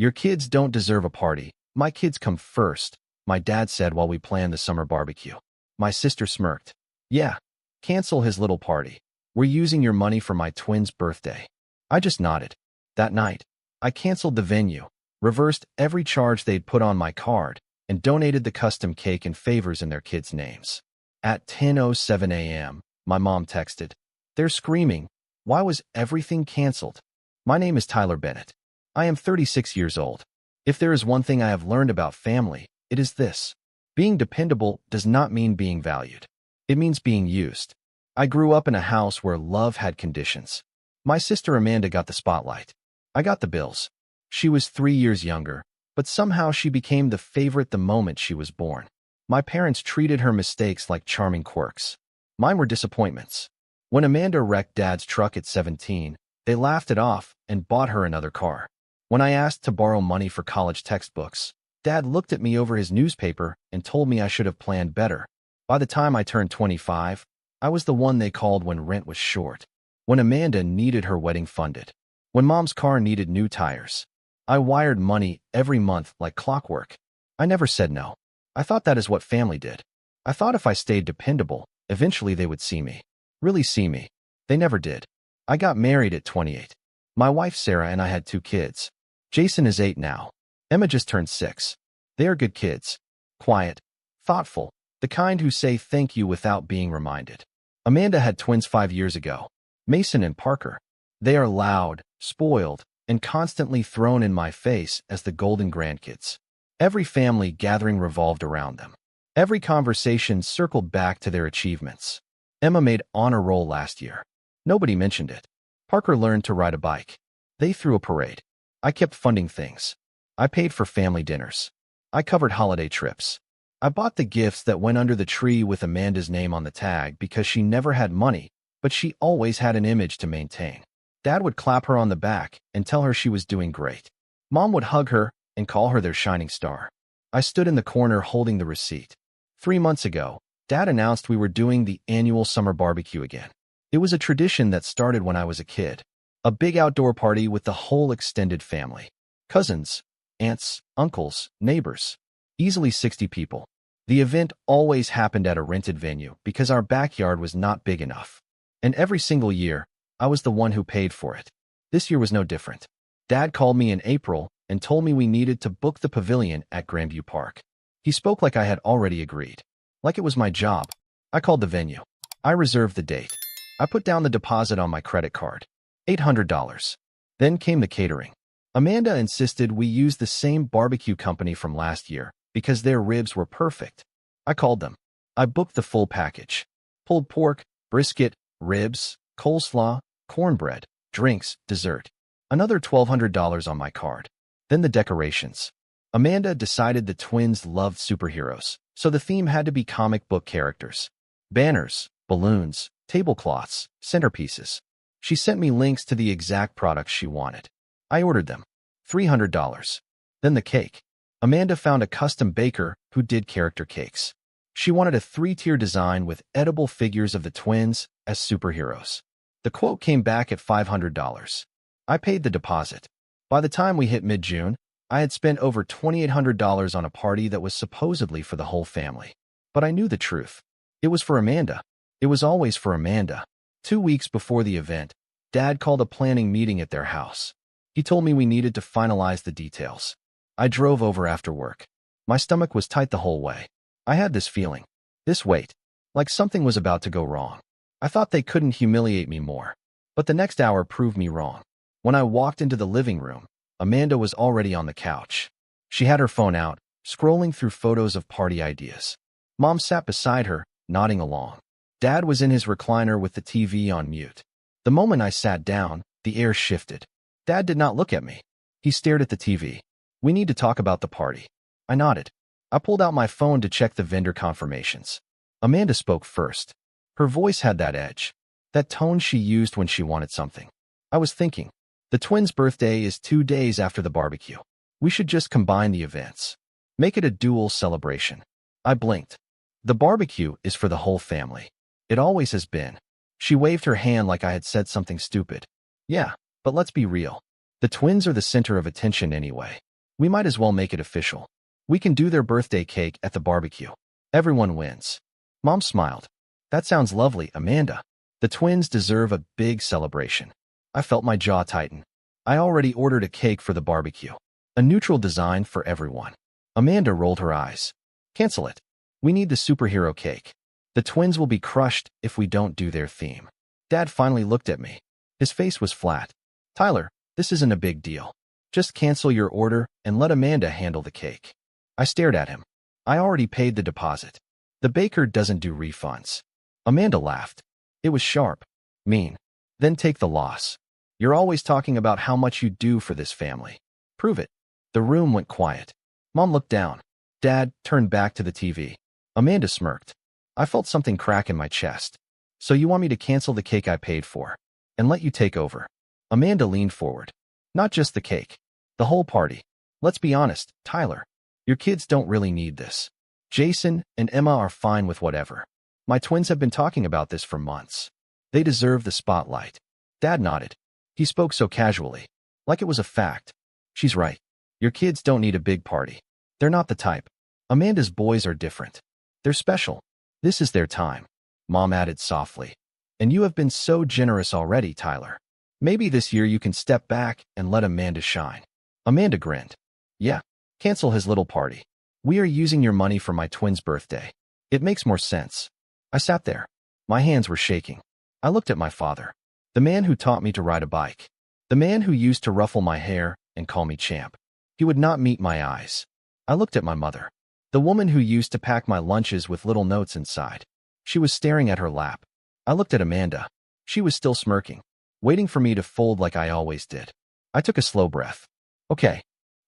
Your kids don't deserve a party. My kids come first, my dad said while we planned the summer barbecue. My sister smirked. Yeah, cancel his little party. We're using your money for my twins' birthday. I just nodded. That night, I canceled the venue, reversed every charge they'd put on my card, and donated the custom cake and favors in their kids' names. At 10:07 a.m., my mom texted. They're screaming. Why was everything canceled? My name is Tyler Bennett. I am 36 years old. If there is one thing I have learned about family, it is this. Being dependable does not mean being valued. It means being used. I grew up in a house where love had conditions. My sister Amanda got the spotlight. I got the bills. She was 3 years younger, but somehow she became the favorite the moment she was born. My parents treated her mistakes like charming quirks. Mine were disappointments. When Amanda wrecked Dad's truck at 17, they laughed it off and bought her another car. When I asked to borrow money for college textbooks, Dad looked at me over his newspaper and told me I should have planned better. By the time I turned 25, I was the one they called when rent was short, when Amanda needed her wedding funded, when Mom's car needed new tires. I wired money every month like clockwork. I never said no. I thought that is what family did. I thought if I stayed dependable, eventually they would see me. Really see me. They never did. I got married at 28. My wife Sarah and I had 2 kids. Jason is 8 now. Emma just turned 6. They are good kids. Quiet. Thoughtful. The kind who say thank you without being reminded. Amanda had twins 5 years ago. Mason and Parker. They are loud, spoiled, and constantly thrown in my face as the golden grandkids. Every family gathering revolved around them. Every conversation circled back to their achievements. Emma made honor roll last year. Nobody mentioned it. Parker learned to ride a bike. They threw a parade. I kept funding things. I paid for family dinners. I covered holiday trips. I bought the gifts that went under the tree with Amanda's name on the tag because she never had money, but she always had an image to maintain. Dad would clap her on the back and tell her she was doing great. Mom would hug her and call her their shining star. I stood in the corner holding the receipt. 3 months ago, Dad announced we were doing the annual summer barbecue again. It was a tradition that started when I was a kid. A big outdoor party with the whole extended family. Cousins, aunts, uncles, neighbors. Easily 60 people. The event always happened at a rented venue because our backyard was not big enough. And every single year, I was the one who paid for it. This year was no different. Dad called me in April and told me we needed to book the pavilion at Grandview Park. He spoke like I had already agreed. Like it was my job. I called the venue. I reserved the date. I put down the deposit on my credit card. $800. Then came the catering. Amanda insisted we use the same barbecue company from last year because their ribs were perfect. I called them. I booked the full package. Pulled pork, brisket, ribs, coleslaw, cornbread, drinks, dessert. Another $1,200 on my card. Then the decorations. Amanda decided the twins loved superheroes, so the theme had to be comic book characters. Banners, balloons, tablecloths, centerpieces. She sent me links to the exact products she wanted. I ordered them. $300. Then the cake. Amanda found a custom baker who did character cakes. She wanted a 3-tier design with edible figures of the twins as superheroes. The quote came back at $500. I paid the deposit. By the time we hit mid-June, I had spent over $2,800 on a party that was supposedly for the whole family. But I knew the truth. It was for Amanda. It was always for Amanda. 2 weeks before the event, Dad called a planning meeting at their house. He told me we needed to finalize the details. I drove over after work. My stomach was tight the whole way. I had this feeling, this weight, like something was about to go wrong. I thought they couldn't humiliate me more. But the next hour proved me wrong. When I walked into the living room, Amanda was already on the couch. She had her phone out, scrolling through photos of party ideas. Mom sat beside her, nodding along. Dad was in his recliner with the TV on mute. The moment I sat down, the air shifted. Dad did not look at me. He stared at the TV. We need to talk about the party. I nodded. I pulled out my phone to check the vendor confirmations. Amanda spoke first. Her voice had that edge, that tone she used when she wanted something. I was thinking, the twins' birthday is 2 days after the barbecue. We should just combine the events. Make it a dual celebration. I blinked. The barbecue is for the whole family. It always has been. She waved her hand like I had said something stupid. Yeah, but let's be real. The twins are the center of attention anyway. We might as well make it official. We can do their birthday cake at the barbecue. Everyone wins. Mom smiled. That sounds lovely, Amanda. The twins deserve a big celebration. I felt my jaw tighten. I already ordered a cake for the barbecue. A neutral design for everyone. Amanda rolled her eyes. Cancel it. We need the superhero cake. The twins will be crushed if we don't do their theme. Dad finally looked at me. His face was flat. Tyler, this isn't a big deal. Just cancel your order and let Amanda handle the cake. I stared at him. I already paid the deposit. The baker doesn't do refunds. Amanda laughed. It was sharp. Mean. Then take the loss. You're always talking about how much you do for this family. Prove it. The room went quiet. Mom looked down. Dad turned back to the TV. Amanda smirked. I felt something crack in my chest. So you want me to cancel the cake I paid for and let you take over? Amanda leaned forward. Not just the cake. The whole party. Let's be honest, Tyler. Your kids don't really need this. Jason and Emma are fine with whatever. My twins have been talking about this for months. They deserve the spotlight. Dad nodded. He spoke so casually, like it was a fact. She's right. Your kids don't need a big party. They're not the type. Amanda's boys are different. They're special. This is their time. Mom added softly. And you have been so generous already, Tyler. Maybe this year you can step back and let Amanda shine. Amanda grinned. Yeah. Cancel his little party. We are using your money for my twins' birthday. It makes more sense. I sat there. My hands were shaking. I looked at my father. The man who taught me to ride a bike. The man who used to ruffle my hair and call me champ. He would not meet my eyes. I looked at my mother. The woman who used to pack my lunches with little notes inside. She was staring at her lap. I looked at Amanda. She was still smirking, waiting for me to fold like I always did. I took a slow breath. Okay.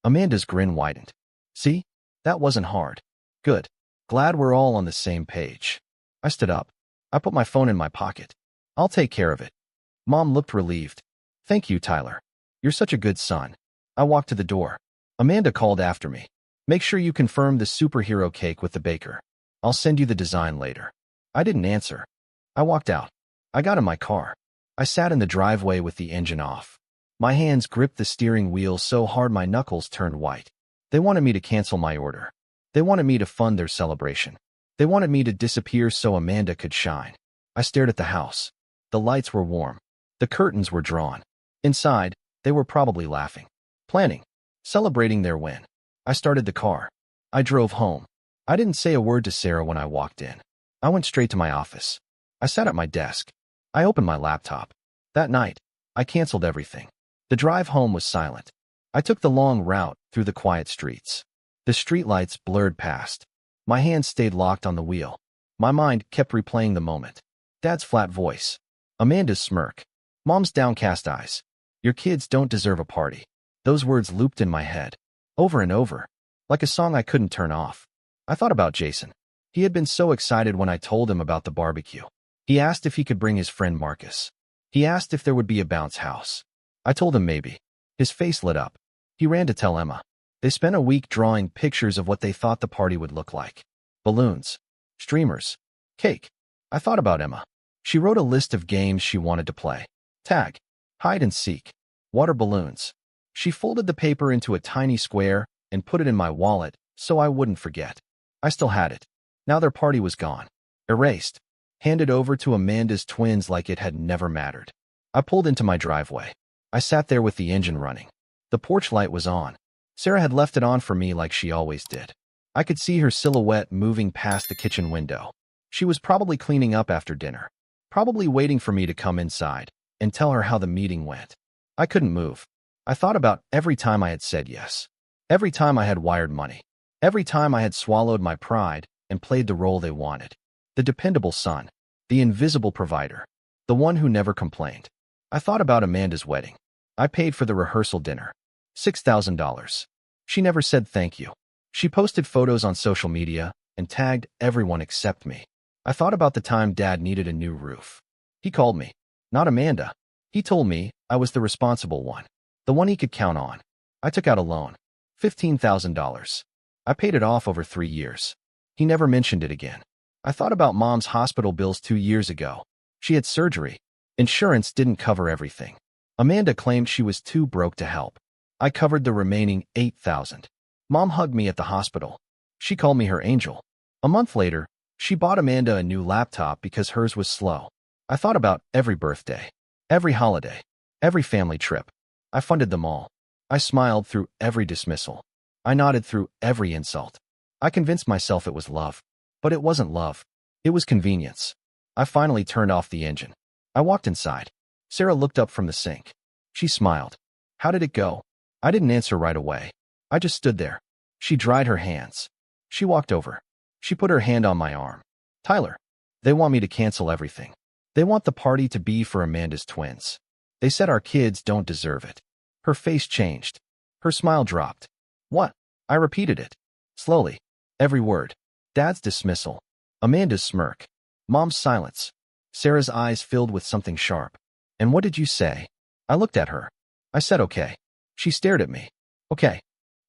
Amanda's grin widened. See? That wasn't hard. Good. Glad we're all on the same page. I stood up. I put my phone in my pocket. I'll take care of it. Mom looked relieved. Thank you, Tyler. You're such a good son. I walked to the door. Amanda called after me. Make sure you confirm the superhero cake with the baker. I'll send you the design later. I didn't answer. I walked out. I got in my car. I sat in the driveway with the engine off. My hands gripped the steering wheel so hard my knuckles turned white. They wanted me to cancel my order. They wanted me to fund their celebration. They wanted me to disappear so Amanda could shine. I stared at the house. The lights were warm. The curtains were drawn. Inside, they were probably laughing, planning, celebrating their win. I started the car. I drove home. I didn't say a word to Sarah when I walked in. I went straight to my office. I sat at my desk. I opened my laptop. That night, I canceled everything. The drive home was silent. I took the long route through the quiet streets. The streetlights blurred past. My hands stayed locked on the wheel. My mind kept replaying the moment. Dad's flat voice. Amanda's smirk. Mom's downcast eyes. Your kids don't deserve a party. Those words looped in my head, over and over, like a song I couldn't turn off. I thought about Jason. He had been so excited when I told him about the barbecue. He asked if he could bring his friend Marcus. He asked if there would be a bounce house. I told him maybe. His face lit up. He ran to tell Emma. They spent a week drawing pictures of what they thought the party would look like. Balloons, streamers, cake. I thought about Emma. She wrote a list of games she wanted to play. Tag, hide and seek, water balloons. She folded the paper into a tiny square and put it in my wallet so I wouldn't forget. I still had it. Now their party was gone. Erased. Handed over to Amanda's twins like it had never mattered. I pulled into my driveway. I sat there with the engine running. The porch light was on. Sarah had left it on for me like she always did. I could see her silhouette moving past the kitchen window. She was probably cleaning up after dinner. Probably waiting for me to come inside and tell her how the meeting went. I couldn't move. I thought about every time I had said yes. Every time I had wired money. Every time I had swallowed my pride and played the role they wanted. The dependable son. The invisible provider. The one who never complained. I thought about Amanda's wedding. I paid for the rehearsal dinner. $6,000. She never said thank you. She posted photos on social media and tagged everyone except me. I thought about the time Dad needed a new roof. He called me. Not Amanda. He told me I was the responsible one. The one he could count on. I took out a loan. $15,000. I paid it off over 3 years. He never mentioned it again. I thought about Mom's hospital bills 2 years ago. She had surgery. Insurance didn't cover everything. Amanda claimed she was too broke to help. I covered the remaining $8,000. Mom hugged me at the hospital. She called me her angel. A month later, she bought Amanda a new laptop because hers was slow. I thought about every birthday, every holiday, every family trip. I funded them all. I smiled through every dismissal. I nodded through every insult. I convinced myself it was love. But it wasn't love. It was convenience. I finally turned off the engine. I walked inside. Sarah looked up from the sink. She smiled. How did it go? I didn't answer right away. I just stood there. She dried her hands. She walked over. She put her hand on my arm. Tyler, they want me to cancel everything. They want the party to be for Amanda's twins. They said our kids don't deserve it. Her face changed. Her smile dropped. What? I repeated it. Slowly. Every word. Dad's dismissal. Amanda's smirk. Mom's silence. Sarah's eyes filled with something sharp. And what did you say? I looked at her. I said okay. She stared at me. Okay.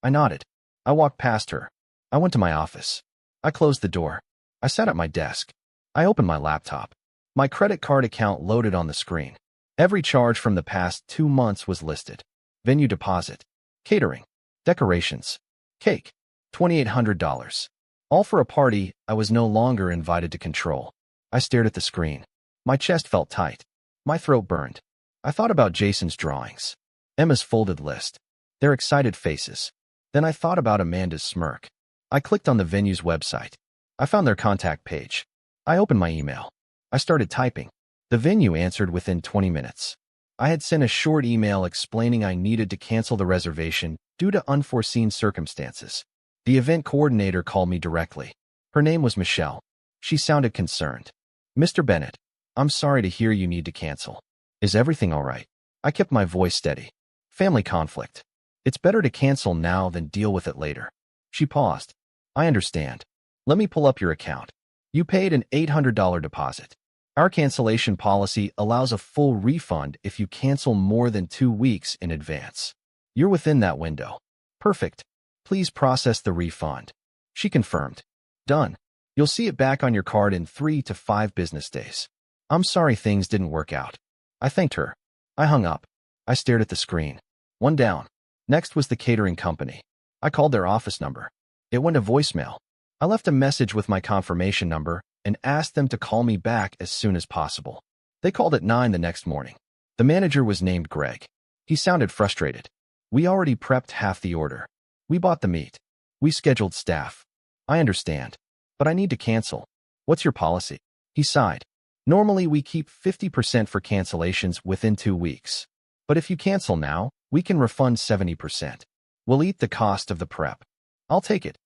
I nodded. I walked past her. I went to my office. I closed the door. I sat at my desk. I opened my laptop. My credit card account loaded on the screen. Every charge from the past 2 months was listed. Venue deposit. Catering. Decorations. Cake. $2,800. All for a party I was no longer invited to control. I stared at the screen. My chest felt tight. My throat burned. I thought about Jason's drawings. Emma's folded list. Their excited faces. Then I thought about Amanda's smirk. I clicked on the venue's website. I found their contact page. I opened my email. I started typing. The venue answered within 20 minutes. I had sent a short email explaining I needed to cancel the reservation due to unforeseen circumstances. The event coordinator called me directly. Her name was Michelle. She sounded concerned. Mr. Bennett, I'm sorry to hear you need to cancel. Is everything all right? I kept my voice steady. Family conflict. It's better to cancel now than deal with it later. She paused. I understand. Let me pull up your account. You paid an $800 deposit. Our cancellation policy allows a full refund if you cancel more than 2 weeks in advance. You're within that window. Perfect. Please process the refund. She confirmed. Done. You'll see it back on your card in 3 to 5 business days. I'm sorry things didn't work out. I thanked her. I hung up. I stared at the screen. One down. Next was the catering company. I called their office number. It went to voicemail. I left a message with my confirmation number and asked them to call me back as soon as possible. They called at 9 the next morning. The manager was named Greg. He sounded frustrated. We already prepped half the order. We bought the meat. We scheduled staff. I understand. But I need to cancel. What's your policy? He sighed. Normally we keep 50% for cancellations within 2 weeks. But if you cancel now, we can refund 70%. We'll eat the cost of the prep. I'll take it.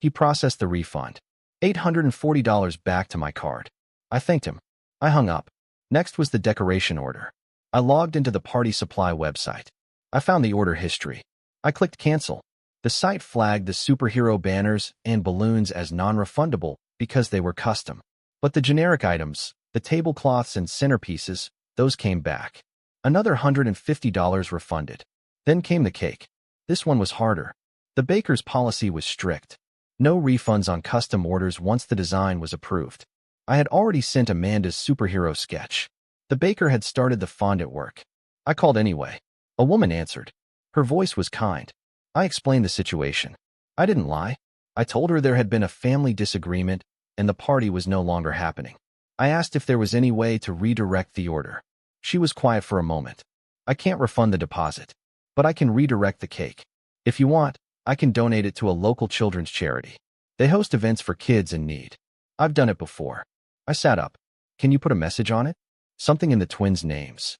He processed the refund. $840 back to my card. I thanked him. I hung up. Next was the decoration order. I logged into the party supply website. I found the order history. I clicked cancel. The site flagged the superhero banners and balloons as non-refundable because they were custom. But the generic items, the tablecloths and centerpieces, those came back. Another $150 refunded. Then came the cake. This one was harder. The baker's policy was strict. No refunds on custom orders once the design was approved. I had already sent Amanda's superhero sketch. The baker had started the fondant work. I called anyway. A woman answered. Her voice was kind. I explained the situation. I didn't lie. I told her there had been a family disagreement and the party was no longer happening. I asked if there was any way to redirect the order. She was quiet for a moment. I can't refund the deposit, but I can redirect the cake. If you want, I can donate it to a local children's charity. They host events for kids in need. I've done it before. I sat up. Can you put a message on it? Something in the twins' names.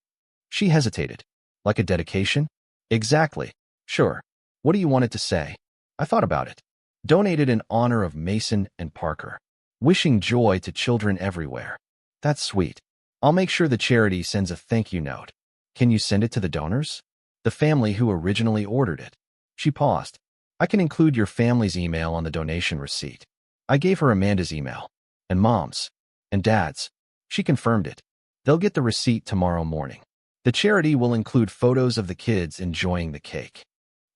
She hesitated. Like a dedication? Exactly. Sure. What do you want it to say? I thought about it. Donated in honor of Mason and Parker. Wishing joy to children everywhere. That's sweet. I'll make sure the charity sends a thank you note. Can you send it to the donors? The family who originally ordered it. She paused. I can include your family's email on the donation receipt. I gave her Amanda's email. And Mom's. And Dad's. She confirmed it. They'll get the receipt tomorrow morning. The charity will include photos of the kids enjoying the cake.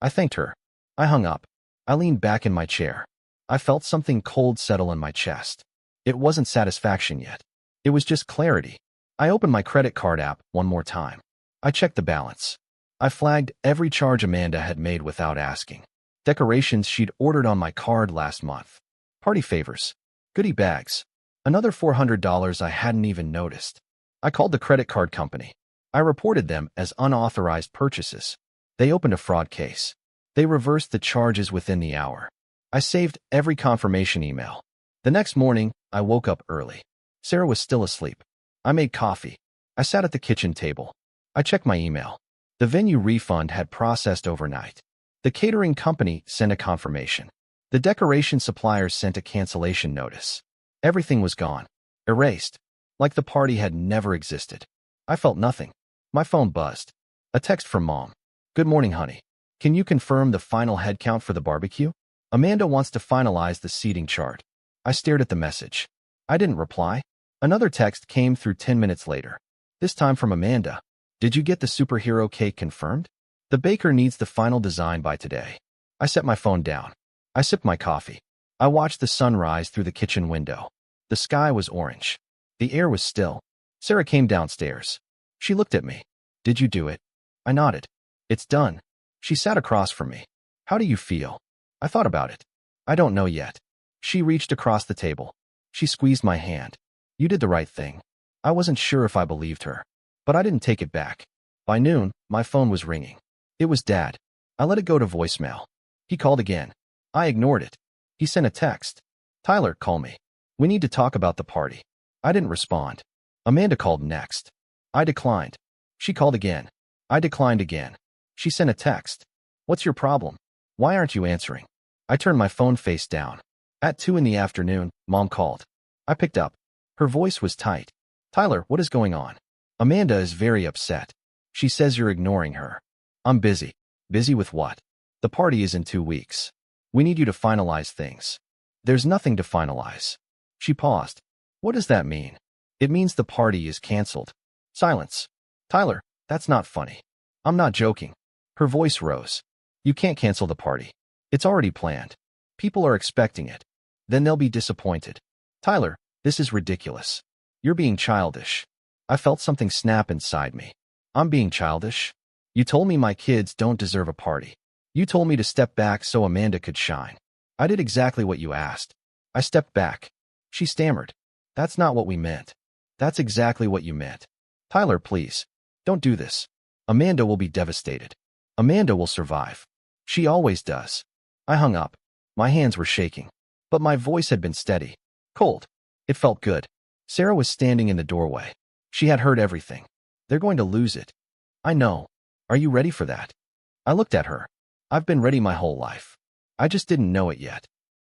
I thanked her. I hung up. I leaned back in my chair. I felt something cold settle in my chest. It wasn't satisfaction yet. It was just clarity. I opened my credit card app one more time. I checked the balance. I flagged every charge Amanda had made without asking. Decorations she'd ordered on my card last month. Party favors. Goodie bags. Another $400 I hadn't even noticed. I called the credit card company. I reported them as unauthorized purchases. They opened a fraud case. They reversed the charges within the hour. I saved every confirmation email. The next morning, I woke up early. Sarah was still asleep. I made coffee. I sat at the kitchen table. I checked my email. The venue refund had processed overnight. The catering company sent a confirmation. The decoration suppliers sent a cancellation notice. Everything was gone. Erased. Like the party had never existed. I felt nothing. My phone buzzed. A text from Mom. Good morning, honey. Can you confirm the final head count for the barbecue? Amanda wants to finalize the seating chart. I stared at the message. I didn't reply. Another text came through 10 minutes later. This time from Amanda. Did you get the superhero cake confirmed? The baker needs the final design by today. I set my phone down. I sipped my coffee. I watched the sun rise through the kitchen window. The sky was orange. The air was still. Sarah came downstairs. She looked at me. Did you do it? I nodded. It's done. She sat across from me. How do you feel? I thought about it. I don't know yet. She reached across the table. She squeezed my hand. You did the right thing. I wasn't sure if I believed her, but I didn't take it back. By noon, my phone was ringing. It was Dad. I let it go to voicemail. He called again. I ignored it. He sent a text. Tyler, call me. We need to talk about the party. I didn't respond. Amanda called next. I declined. She called again. I declined again. She sent a text. What's your problem? Why aren't you answering? I turned my phone face down. At 2 in the afternoon, Mom called. I picked up. Her voice was tight. Tyler, what is going on? Amanda is very upset. She says you're ignoring her. I'm busy. Busy with what? The party is in 2 weeks. We need you to finalize things. There's nothing to finalize. She paused. What does that mean? It means the party is canceled. Silence. Tyler, that's not funny. I'm not joking. Her voice rose. You can't cancel the party. It's already planned. People are expecting it. Then they'll be disappointed. Tyler, this is ridiculous. You're being childish. I felt something snap inside me. I'm being childish? You told me my kids don't deserve a party. You told me to step back so Amanda could shine. I did exactly what you asked. I stepped back. She stammered. That's not what we meant. That's exactly what you meant. Tyler, please. Don't do this. Amanda will be devastated. Amanda will survive. She always does. I hung up. My hands were shaking. But my voice had been steady. Cold. It felt good. Sarah was standing in the doorway. She had heard everything. They're going to lose it. I know. Are you ready for that? I looked at her. I've been ready my whole life. I just didn't know it yet.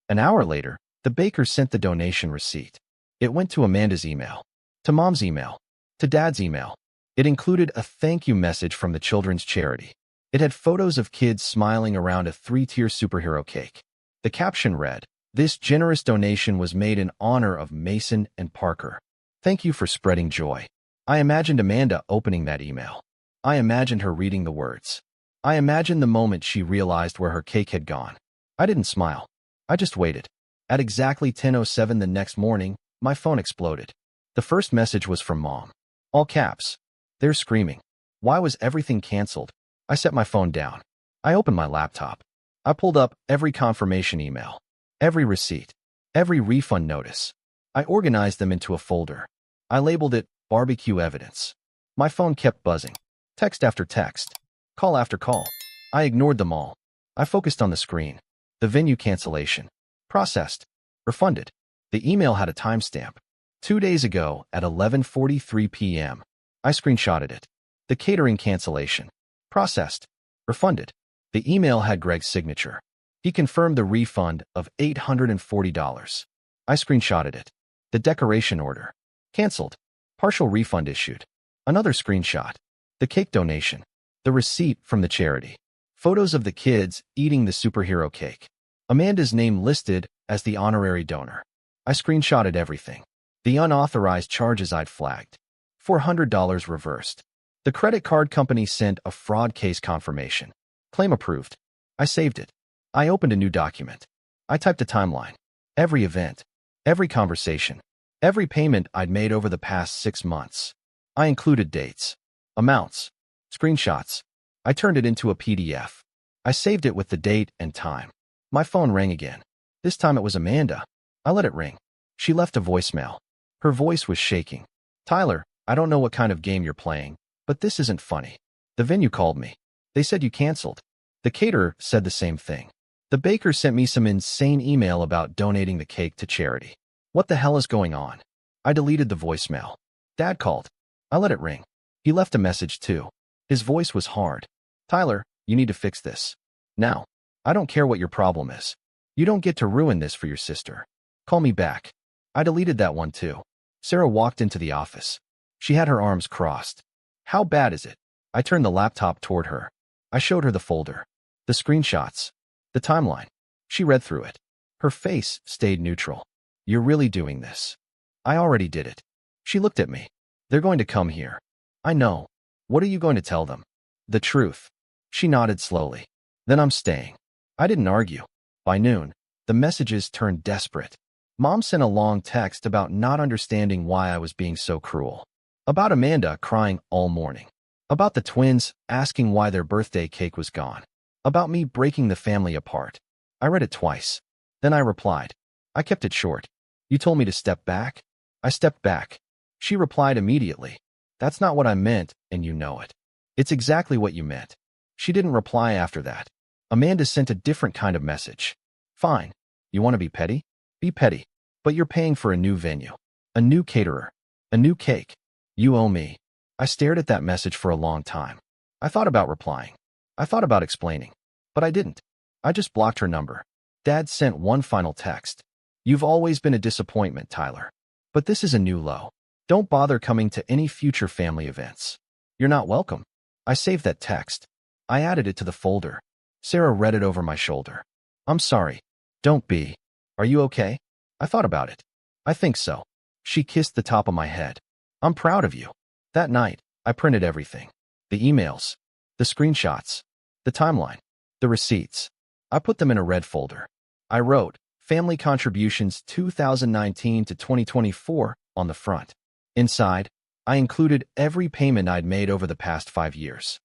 An hour later, the baker sent the donation receipt. It went to Amanda's email, to Mom's email, to Dad's email. It included a thank you message from the children's charity. It had photos of kids smiling around a 3-tier superhero cake. The caption read, "This generous donation was made in honor of Mason and Parker. Thank you for spreading joy." I imagined Amanda opening that email. I imagined her reading the words. I imagined the moment she realized where her cake had gone. I didn't smile. I just waited. At exactly 10:07 the next morning, my phone exploded. The first message was from Mom. All caps. They're screaming. Why was everything canceled? I set my phone down. I opened my laptop. I pulled up every confirmation email, every receipt, every refund notice. I organized them into a folder. I labeled it barbecue evidence. My phone kept buzzing. Text after text. Call after call. I ignored them all. I focused on the screen. The venue cancellation. Processed. Refunded. The email had a timestamp. 2 days ago at 11:43 p.m. I screenshotted it. The catering cancellation. Processed. Refunded. The email had Greg's signature. He confirmed the refund of $840. I screenshotted it. The decoration order. Canceled. Partial refund issued. Another screenshot. The cake donation. The receipt from the charity. Photos of the kids eating the superhero cake. Amanda's name listed as the honorary donor. I screenshotted everything. The unauthorized charges I'd flagged. $400 reversed. The credit card company sent a fraud case confirmation. Claim approved. I saved it. I opened a new document. I typed a timeline. Every event. Every conversation. Every payment I'd made over the past 6 months. I included dates. Amounts. Screenshots. I turned it into a PDF. I saved it with the date and time. My phone rang again. This time it was Amanda. I let it ring. She left a voicemail. Her voice was shaking. Tyler, I don't know what kind of game you're playing, but this isn't funny. The venue called me. They said you canceled. The caterer said the same thing. The baker sent me some insane email about donating the cake to charity. What the hell is going on? I deleted the voicemail. Dad called. I let it ring. He left a message too. His voice was hard. Tyler, you need to fix this. Now. I don't care what your problem is. You don't get to ruin this for your sister. Call me back. I deleted that one too. Sarah walked into the office. She had her arms crossed. How bad is it? I turned the laptop toward her. I showed her the folder, the screenshots, the timeline. She read through it. Her face stayed neutral. You're really doing this? I already did it. She looked at me. They're going to come here. I know. What are you going to tell them? The truth. She nodded slowly. Then I'm staying. I didn't argue. By noon, the messages turned desperate. Mom sent a long text about not understanding why I was being so cruel. About Amanda crying all morning. About the twins asking why their birthday cake was gone. About me breaking the family apart. I read it twice. Then I replied. I kept it short. You told me to step back? I stepped back. She replied immediately. That's not what I meant, and you know it. It's exactly what you meant. She didn't reply after that. Amanda sent a different kind of message. Fine. You want to be petty? Be petty. But you're paying for a new venue, a new caterer, a new cake. You owe me. I stared at that message for a long time. I thought about replying. I thought about explaining. But I didn't. I just blocked her number. Dad sent one final text. You've always been a disappointment, Tyler. But this is a new low. Don't bother coming to any future family events. You're not welcome. I saved that text. I added it to the folder. Sarah read it over my shoulder. I'm sorry. Don't be. Are you okay? I thought about it. I think so. She kissed the top of my head. I'm proud of you. That night, I printed everything. The emails, the screenshots, the timeline, the receipts. I put them in a red folder. I wrote, Family Contributions 2019 to 2024 on the front. Inside, I included every payment I'd made over the past 5 years.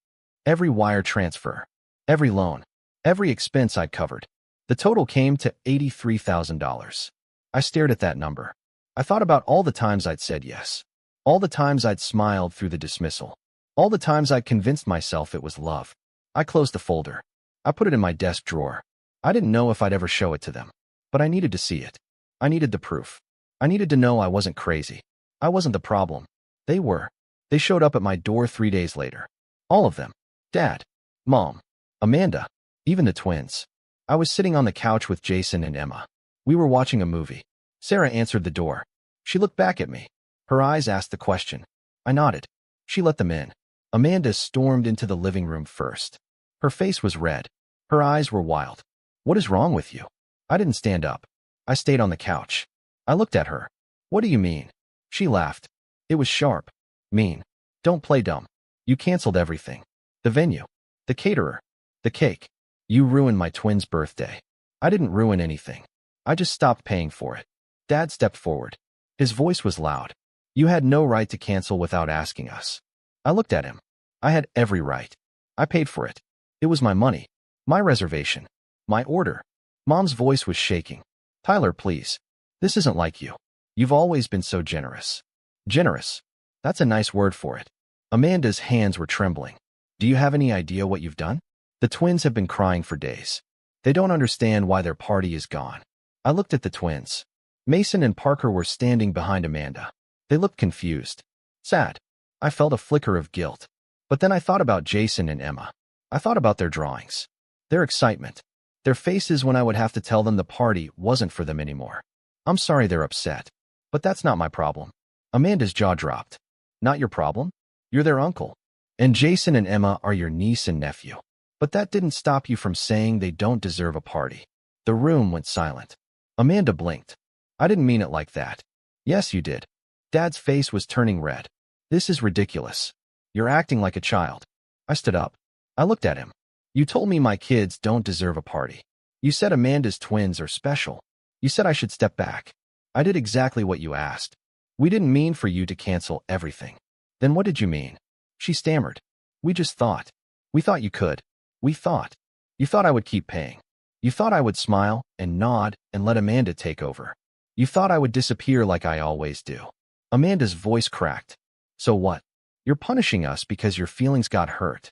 Every wire transfer, every loan, every expense I'd covered. The total came to $83,000. I stared at that number. I thought about all the times I'd said yes. All the times I'd smiled through the dismissal. All the times I'd convinced myself it was love. I closed the folder. I put it in my desk drawer. I didn't know if I'd ever show it to them. But I needed to see it. I needed the proof. I needed to know I wasn't crazy. I wasn't the problem. They were. They showed up at my door 3 days later. All of them. Dad, Mom, Amanda, even the twins. I was sitting on the couch with Jason and Emma. We were watching a movie. Sarah answered the door. She looked back at me. Her eyes asked the question. I nodded. She let them in. Amanda stormed into the living room first. Her face was red. Her eyes were wild. What is wrong with you? I didn't stand up. I stayed on the couch. I looked at her. What do you mean? She laughed. It was sharp. Mean. Don't play dumb. You canceled everything. The venue. The caterer. The cake. You ruined my twins' birthday. I didn't ruin anything. I just stopped paying for it. Dad stepped forward. His voice was loud. You had no right to cancel without asking us. I looked at him. I had every right. I paid for it. It was my money. My reservation. My order. Mom's voice was shaking. Tyler, please. This isn't like you. You've always been so generous. Generous. That's a nice word for it. Amanda's hands were trembling. Do you have any idea what you've done? The twins have been crying for days. They don't understand why their party is gone. I looked at the twins. Mason and Parker were standing behind Amanda. They looked confused. Sad. I felt a flicker of guilt. But then I thought about Jason and Emma. I thought about their drawings. Their excitement. Their faces when I would have to tell them the party wasn't for them anymore. I'm sorry they're upset. But that's not my problem. Amanda's jaw dropped. Not your problem? You're their uncle. And Jason and Emma are your niece and nephew. But that didn't stop you from saying they don't deserve a party. The room went silent. Amanda blinked. I didn't mean it like that. Yes, you did. Dad's face was turning red. This is ridiculous. You're acting like a child. I stood up. I looked at him. You told me my kids don't deserve a party. You said Amanda's twins are special. You said I should step back. I did exactly what you asked. We didn't mean for you to cancel everything. Then what did you mean? She stammered. We just thought. We thought you could. We thought. You thought I would keep paying. You thought I would smile and nod and let Amanda take over. You thought I would disappear like I always do. Amanda's voice cracked. So what? You're punishing us because your feelings got hurt.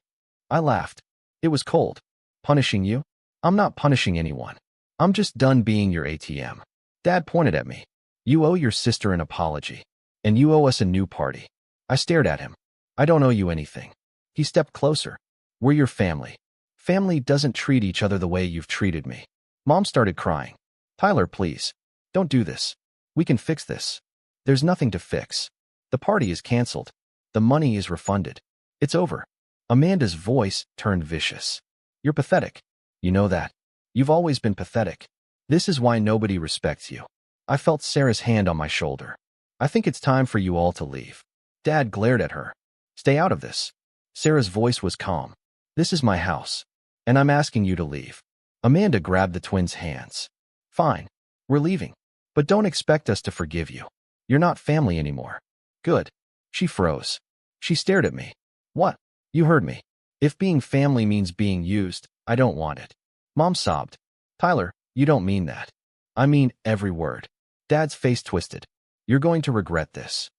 I laughed. It was cold. Punishing you? I'm not punishing anyone. I'm just done being your ATM. Dad pointed at me. You owe your sister an apology. And you owe us a new party. I stared at him. I don't owe you anything. He stepped closer. We're your family. Family doesn't treat each other the way you've treated me. Mom started crying. Tyler, please. Don't do this. We can fix this. There's nothing to fix. The party is canceled. The money is refunded. It's over. Amanda's voice turned vicious. You're pathetic. You know that. You've always been pathetic. This is why nobody respects you. I felt Sarah's hand on my shoulder. I think it's time for you all to leave. Dad glared at her. Stay out of this. Sarah's voice was calm. This is my house. And I'm asking you to leave. Amanda grabbed the twins' hands. Fine. We're leaving. But don't expect us to forgive you. You're not family anymore. Good. She froze. She stared at me. What? You heard me. If being family means being used, I don't want it. Mom sobbed. Tyler, you don't mean that. I mean every word. Dad's face twisted. You're going to regret this.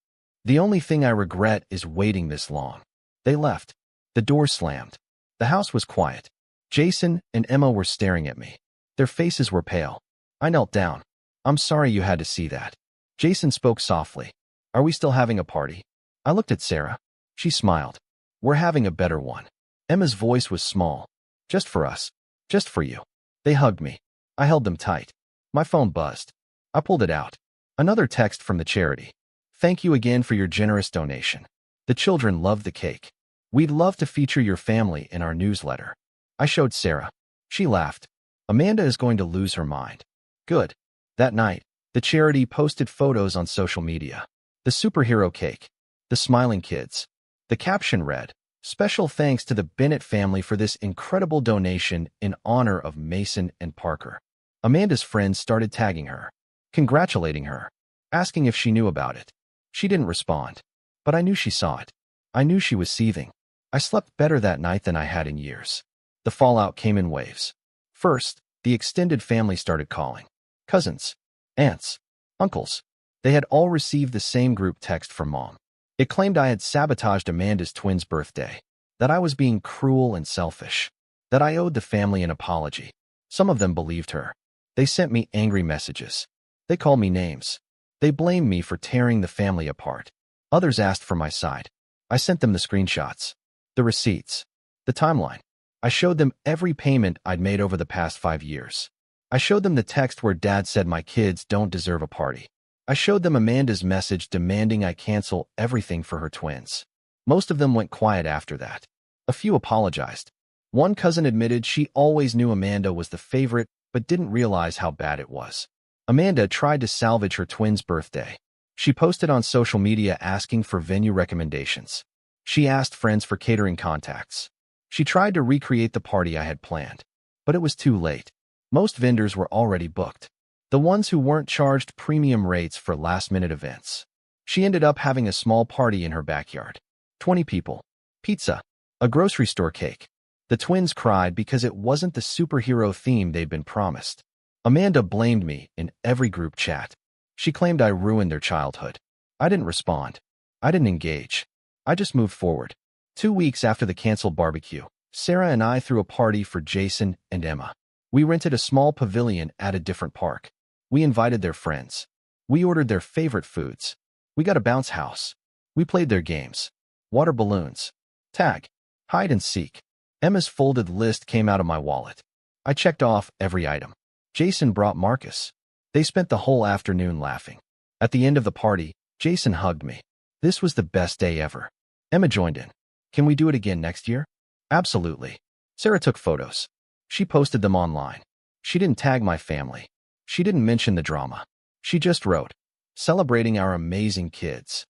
The only thing I regret is waiting this long. They left. The door slammed. The house was quiet. Jason and Emma were staring at me. Their faces were pale. I knelt down. I'm sorry you had to see that. Jason spoke softly. Are we still having a party? I looked at Sarah. She smiled. We're having a better one. Emma's voice was small. Just for us. Just for you. They hugged me. I held them tight. My phone buzzed. I pulled it out. Another text from the charity. Thank you again for your generous donation. The children loved the cake. We'd love to feature your family in our newsletter. I showed Sarah. She laughed. Amanda is going to lose her mind. Good. That night, the charity posted photos on social media. The superhero cake. The smiling kids. The caption read, Special thanks to the Bennett family for this incredible donation in honor of Mason and Parker. Amanda's friends started tagging her, congratulating her, asking if she knew about it. She didn't respond, but I knew she saw it. I knew she was seething. I slept better that night than I had in years. The fallout came in waves. First, the extended family started calling. Cousins, aunts, uncles. They had all received the same group text from Mom. It claimed I had sabotaged Amanda's twins' birthday, that I was being cruel and selfish, that I owed the family an apology. Some of them believed her. They sent me angry messages. They called me names. They blamed me for tearing the family apart. Others asked for my side. I sent them the screenshots, the receipts, the timeline. I showed them every payment I'd made over the past 5 years. I showed them the text where Dad said my kids don't deserve a party. I showed them Amanda's message demanding I cancel everything for her twins. Most of them went quiet after that. A few apologized. One cousin admitted she always knew Amanda was the favorite but didn't realize how bad it was. Amanda tried to salvage her twins' birthday. She posted on social media asking for venue recommendations. She asked friends for catering contacts. She tried to recreate the party I had planned, but it was too late. Most vendors were already booked. The ones who weren't charged premium rates for last-minute events. She ended up having a small party in her backyard. 20 people. Pizza. A grocery store cake. The twins cried because it wasn't the superhero theme they'd been promised. Amanda blamed me in every group chat. She claimed I ruined their childhood. I didn't respond. I didn't engage. I just moved forward. 2 weeks after the canceled barbecue, Sarah and I threw a party for Jason and Emma. We rented a small pavilion at a different park. We invited their friends. We ordered their favorite foods. We got a bounce house. We played their games. Water balloons. Tag. Hide and seek. Emma's folded list came out of my wallet. I checked off every item. Jason brought Marcus. They spent the whole afternoon laughing. At the end of the party, Jason hugged me. This was the best day ever. Emma joined in. Can we do it again next year? Absolutely. Sarah took photos. She posted them online. She didn't tag my family. She didn't mention the drama. She just wrote, celebrating our amazing kids.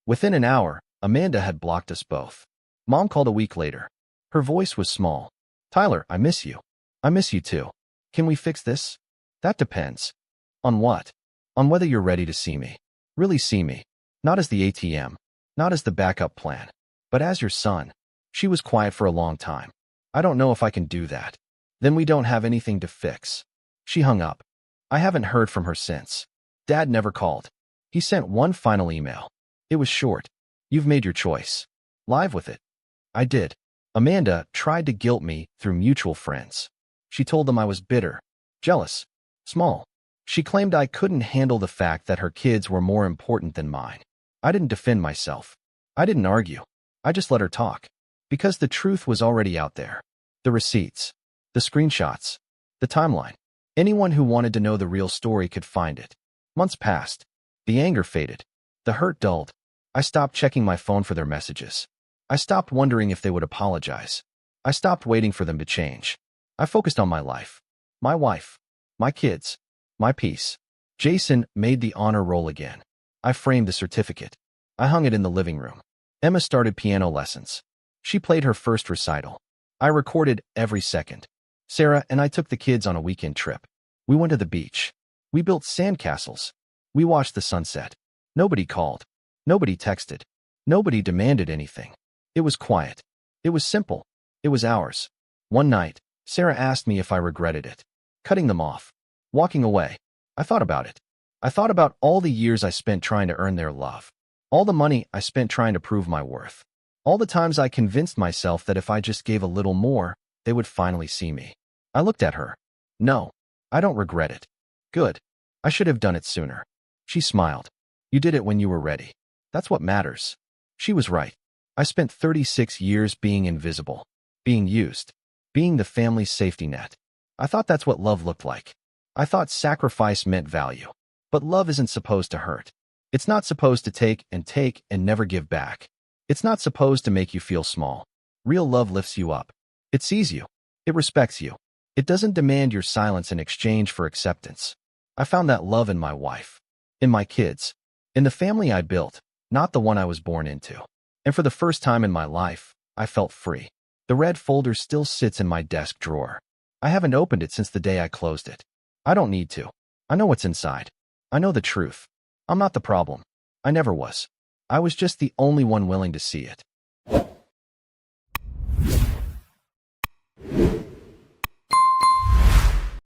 Within an hour, Amanda had blocked us both. Mom called a week later. Her voice was small. Tyler, I miss you. I miss you too. Can we fix this? That depends. On what? On whether you're ready to see me. Really see me. Not as the ATM. Not as the backup plan. But as your son. She was quiet for a long time. I don't know if I can do that. Then we don't have anything to fix. She hung up. I haven't heard from her since. Dad never called. He sent one final email. It was short. You've made your choice. Live with it. I did. Amanda tried to guilt me through mutual friends. She told them I was bitter, jealous, small. She claimed I couldn't handle the fact that her kids were more important than mine. I didn't defend myself. I didn't argue. I just let her talk. Because the truth was already out there. The receipts, the screenshots, the timeline. Anyone who wanted to know the real story could find it. Months passed. The anger faded. The hurt dulled. I stopped checking my phone for their messages. I stopped wondering if they would apologize. I stopped waiting for them to change. I focused on my life, my wife, my kids, my peace. Jason made the honor roll again. I framed the certificate. I hung it in the living room. Emma started piano lessons. She played her first recital. I recorded every second. Sarah and I took the kids on a weekend trip. We went to the beach. We built sandcastles. We watched the sunset. Nobody called. Nobody texted. Nobody demanded anything. It was quiet. It was simple. It was ours. One night, Sarah asked me if I regretted it. Cutting them off. Walking away. I thought about it. I thought about all the years I spent trying to earn their love. All the money I spent trying to prove my worth. All the times I convinced myself that if I just gave a little more, they would finally see me. I looked at her. No, I don't regret it. Good. I should have done it sooner. She smiled. You did it when you were ready. That's what matters. She was right. I spent 36 years being invisible, being used, being the family's safety net. I thought that's what love looked like. I thought sacrifice meant value. But love isn't supposed to hurt. It's not supposed to take and never give back. It's not supposed to make you feel small. Real love lifts you up. It sees you. It respects you. It doesn't demand your silence in exchange for acceptance. I found that love in my wife, in my kids, in the family I built, not the one I was born into. And for the first time in my life, I felt free. The red folder still sits in my desk drawer. I haven't opened it since the day I closed it. I don't need to. I know what's inside. I know the truth. I'm not the problem. I never was. I was just the only one willing to see it.